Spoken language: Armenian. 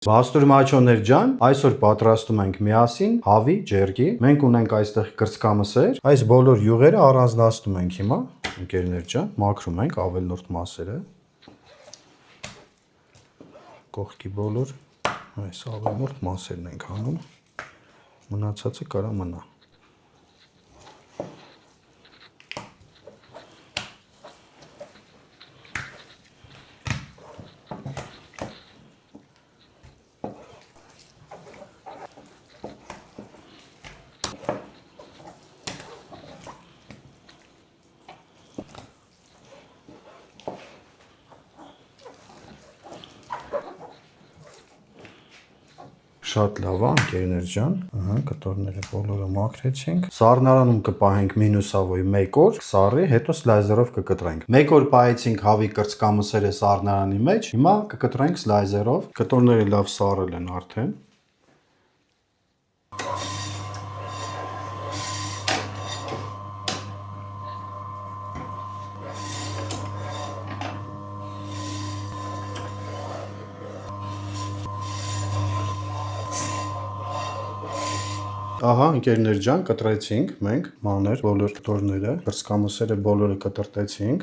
Բաստուր մաչոներ ջան, այսօր պատրաստում ենք միասին հավի ջերգի։ Մենք ունենք այստեղ կրծքամսեր։ Այս բոլոր յուղերը առանձնացնում ենք հիմա, ընկերներ ջան, մաքրում ենք ավելորդ մասերը։ Կողքի բոլոր այս ավելորդ մասերն ենք հանում։ Մնացածը կարա մնա։ Շատ լավ է, ընկերներ ջան, կտորները բոլորը մաքրեցինք։ Սառնարանում կպահենք մինուսավոր 1 օր, սառի, հետո սլայզերով կկտրենք։ 1 օր պահեցինք հավի կրծքամսերը սառնարանի մեջ, հիմա կկտրենք սլայզերով։ Կտորները լավ սառել են արդեն։ Ահա, ընկերներ ջան, կտրեցինք մենք մանր բոլոր կտորները, կրծքամսերը բոլորը կտրտեցինք։